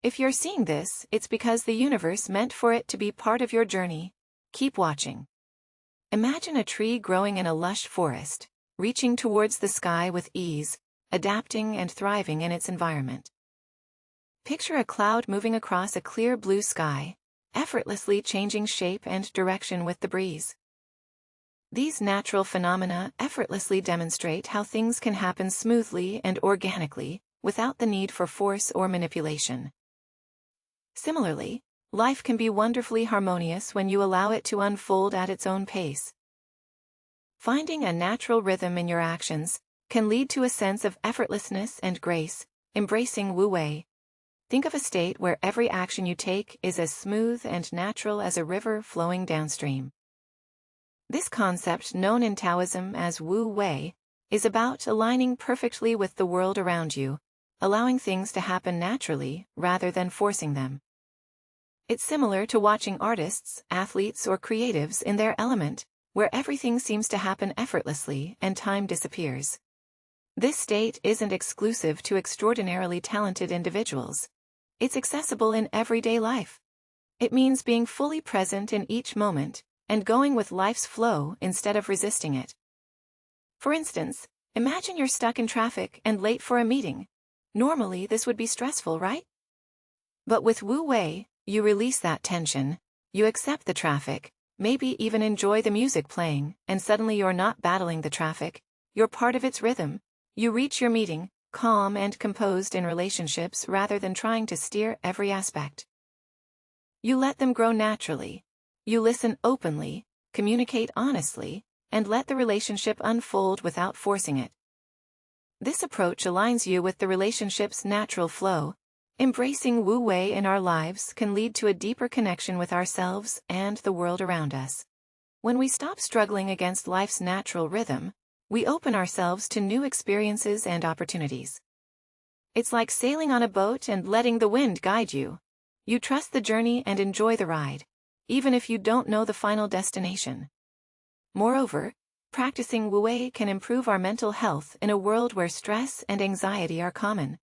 If you're seeing this, it's because the universe meant for it to be part of your journey. Keep watching. Imagine a tree growing in a lush forest, reaching towards the sky with ease, adapting and thriving in its environment. Picture a cloud moving across a clear blue sky, effortlessly changing shape and direction with the breeze. These natural phenomena effortlessly demonstrate how things can happen smoothly and organically, without the need for force or manipulation. Similarly, life can be wonderfully harmonious when you allow it to unfold at its own pace. Finding a natural rhythm in your actions can lead to a sense of effortlessness and grace, embracing Wu Wei. Think of a state where every action you take is as smooth and natural as a river flowing downstream. This concept, known in Taoism as Wu Wei, is about aligning perfectly with the world around you, allowing things to happen naturally rather than forcing them. It's similar to watching artists, athletes, or creatives in their element, where everything seems to happen effortlessly and time disappears. This state isn't exclusive to extraordinarily talented individuals. It's accessible in everyday life. It means being fully present in each moment, and going with life's flow instead of resisting it. For instance, imagine you're stuck in traffic and late for a meeting. Normally this would be stressful, right? But with Wu Wei, you release that tension, you accept the traffic, maybe even enjoy the music playing, and suddenly you're not battling the traffic, you're part of its rhythm. You reach your meeting, calm and composed in relationships rather than trying to steer every aspect. You let them grow naturally. You listen openly, communicate honestly, and let the relationship unfold without forcing it. This approach aligns you with the relationship's natural flow. Embracing Wu Wei in our lives can lead to a deeper connection with ourselves and the world around us. When we stop struggling against life's natural rhythm, we open ourselves to new experiences and opportunities. It's like sailing on a boat and letting the wind guide you. You trust the journey and enjoy the ride, even if you don't know the final destination. Moreover, practicing Wu Wei can improve our mental health in a world where stress and anxiety are common.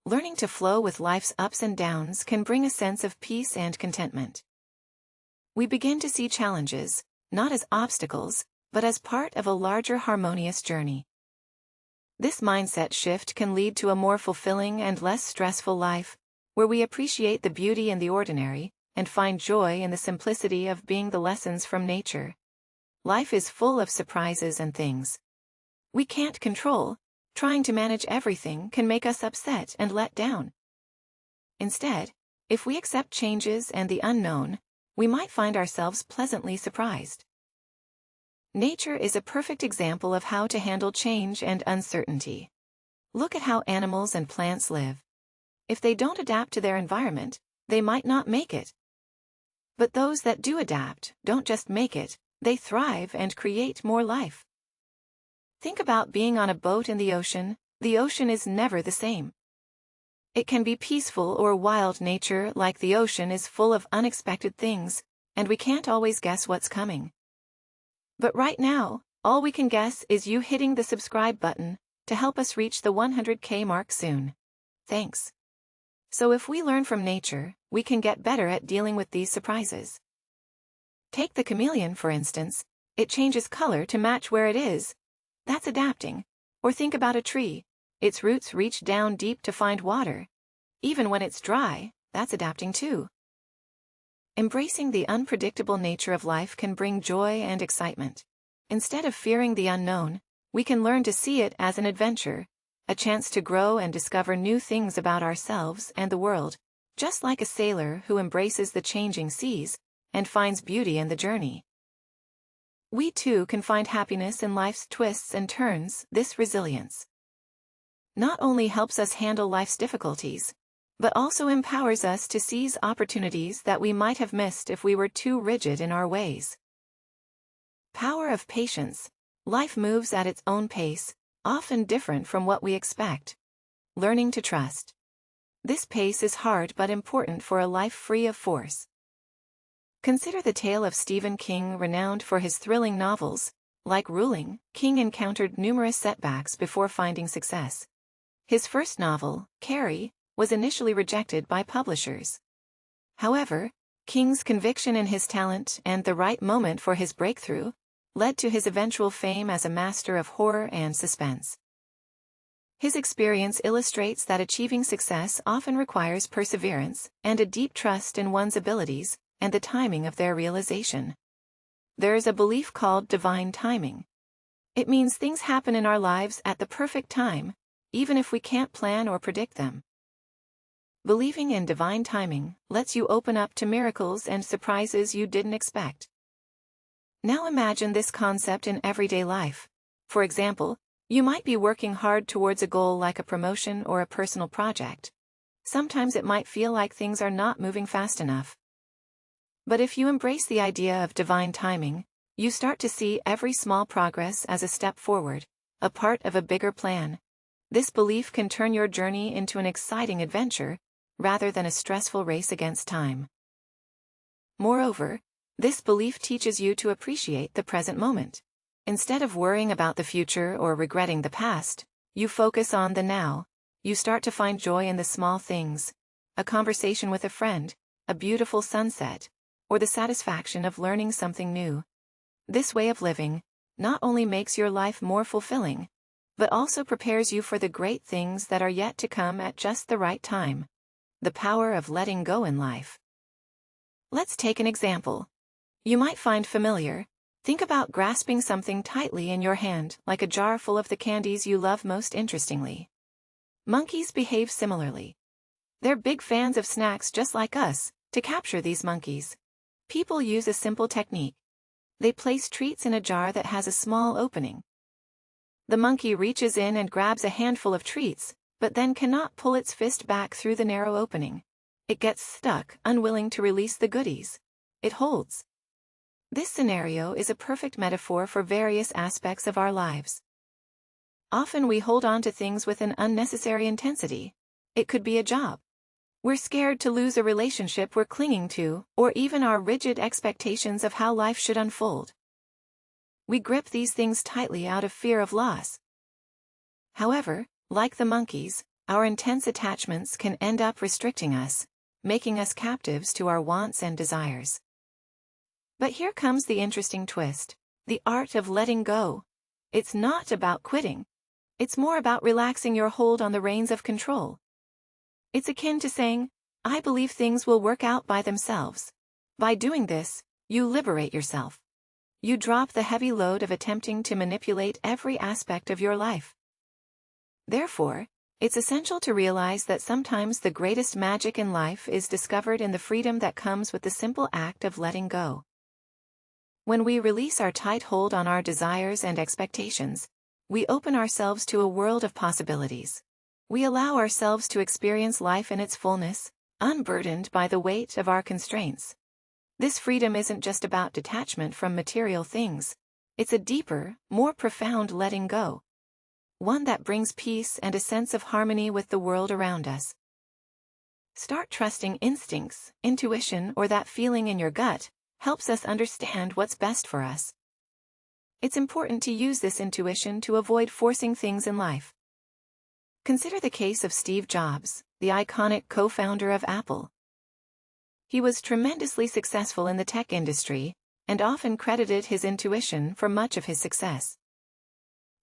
Learning to flow with life's ups and downs can bring a sense of peace and contentment. We begin to see challenges, not as obstacles, but as part of a larger harmonious journey. This mindset shift can lead to a more fulfilling and less stressful life, where we appreciate the beauty in the ordinary, and find joy in the simplicity of being the lessons from nature. Life is full of surprises and things we can't control. Trying to manage everything can make us upset and let down. Instead, if we accept changes and the unknown, we might find ourselves pleasantly surprised. Nature is a perfect example of how to handle change and uncertainty. Look at how animals and plants live. If they don't adapt to their environment, they might not make it. But those that do adapt don't just make it, they thrive and create more life. Think about being on a boat in the ocean. The ocean is never the same. It can be peaceful or wild. Nature, like the ocean, is full of unexpected things, and we can't always guess what's coming. But right now, all we can guess is you hitting the subscribe button to help us reach the 100K mark soon. Thanks. So if we learn from nature, we can get better at dealing with these surprises. Take the chameleon, for instance. It changes color to match where it is. That's adapting. Or think about a tree. Its roots reach down deep to find water. Even when it's dry, that's adapting too. Embracing the unpredictable nature of life can bring joy and excitement. Instead of fearing the unknown, we can learn to see it as an adventure, a chance to grow and discover new things about ourselves and the world, just like a sailor who embraces the changing seas and finds beauty in the journey. We too can find happiness in life's twists and turns. This resilience not only helps us handle life's difficulties, but also empowers us to seize opportunities that we might have missed if we were too rigid in our ways. Power of patience. Life moves at its own pace, often different from what we expect. Learning to trust. This pace is hard but important for a life free of force. Consider the tale of Stephen King, renowned for his thrilling novels. Like Ruling, King encountered numerous setbacks before finding success. His first novel, Carrie, was initially rejected by publishers. However, King's conviction in his talent and the right moment for his breakthrough led to his eventual fame as a master of horror and suspense. His experience illustrates that achieving success often requires perseverance and a deep trust in one's abilities and the timing of their realization. There is a belief called divine timing. It means things happen in our lives at the perfect time, even if we can't plan or predict them. Believing in divine timing lets you open up to miracles and surprises you didn't expect. Now imagine this concept in everyday life. For example, you might be working hard towards a goal like a promotion or a personal project. Sometimes it might feel like things are not moving fast enough. But if you embrace the idea of divine timing, you start to see every small progress as a step forward, a part of a bigger plan. This belief can turn your journey into an exciting adventure, rather than a stressful race against time. Moreover, this belief teaches you to appreciate the present moment. Instead of worrying about the future or regretting the past, you focus on the now. You start to find joy in the small things, a conversation with a friend, a beautiful sunset, or the satisfaction of learning something new. This way of living not only makes your life more fulfilling, but also prepares you for the great things that are yet to come at just the right time. The power of letting go in life. Let's take an example. You might find familiar. Think about grasping something tightly in your hand, like a jar full of the candies you love most. Interestingly, monkeys behave similarly. They're big fans of snacks just like us. To capture these monkeys, people use a simple technique. They place treats in a jar that has a small opening. The monkey reaches in and grabs a handful of treats, but then cannot pull its fist back through the narrow opening. It gets stuck, unwilling to release the goodies it holds. This scenario is a perfect metaphor for various aspects of our lives. Often we hold on to things with an unnecessary intensity. It could be a job. We're scared to lose a relationship we're clinging to, or even our rigid expectations of how life should unfold. We grip these things tightly out of fear of loss. However, like the monkeys, our intense attachments can end up restricting us, making us captives to our wants and desires. But here comes the interesting twist: the art of letting go. It's not about quitting. It's more about relaxing your hold on the reins of control. It's akin to saying, I believe things will work out by themselves. By doing this, you liberate yourself. You drop the heavy load of attempting to manipulate every aspect of your life. Therefore, it's essential to realize that sometimes the greatest magic in life is discovered in the freedom that comes with the simple act of letting go. When we release our tight hold on our desires and expectations, we open ourselves to a world of possibilities. We allow ourselves to experience life in its fullness, unburdened by the weight of our constraints. This freedom isn't just about detachment from material things. It's a deeper, more profound letting go. One that brings peace and a sense of harmony with the world around us. Start trusting instincts, intuition, or that feeling in your gut helps us understand what's best for us. It's important to use this intuition to avoid forcing things in life. Consider the case of Steve Jobs, the iconic co-founder of Apple. He was tremendously successful in the tech industry, and often credited his intuition for much of his success.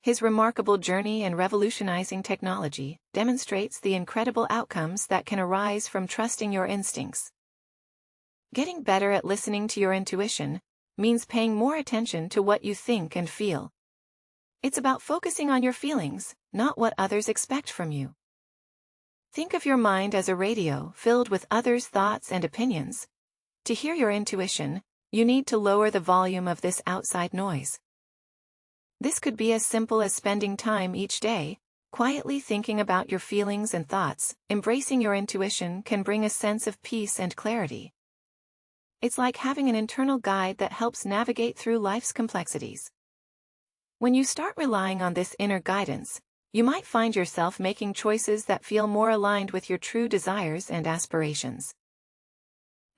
His remarkable journey in revolutionizing technology demonstrates the incredible outcomes that can arise from trusting your instincts. Getting better at listening to your intuition means paying more attention to what you think and feel. It's about focusing on your feelings, not what others expect from you. Think of your mind as a radio filled with others' thoughts and opinions. To hear your intuition, you need to lower the volume of this outside noise. This could be as simple as spending time each day, quietly thinking about your feelings and thoughts. Embracing your intuition can bring a sense of peace and clarity. It's like having an internal guide that helps navigate through life's complexities. When you start relying on this inner guidance, you might find yourself making choices that feel more aligned with your true desires and aspirations.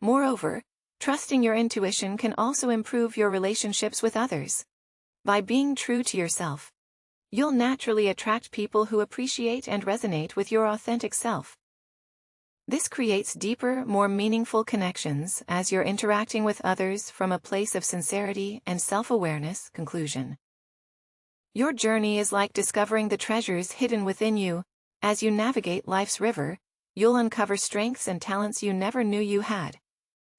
Moreover, trusting your intuition can also improve your relationships with others. By being true to yourself, you'll naturally attract people who appreciate and resonate with your authentic self. This creates deeper, more meaningful connections as you're interacting with others from a place of sincerity and self-awareness. Conclusion. Your journey is like discovering the treasures hidden within you. As you navigate life's river, you'll uncover strengths and talents you never knew you had.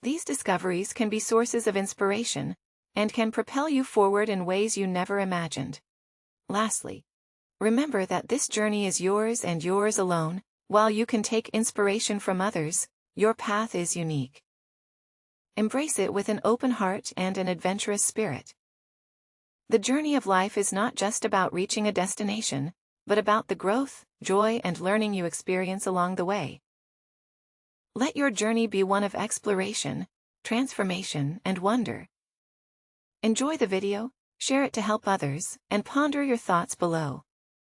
These discoveries can be sources of inspiration and can propel you forward in ways you never imagined. Lastly, remember that this journey is yours and yours alone. While you can take inspiration from others, your path is unique. Embrace it with an open heart and an adventurous spirit. The journey of life is not just about reaching a destination, but about the growth, joy, and learning you experience along the way. Let your journey be one of exploration, transformation, and wonder. Enjoy the video, share it to help others, and ponder your thoughts below.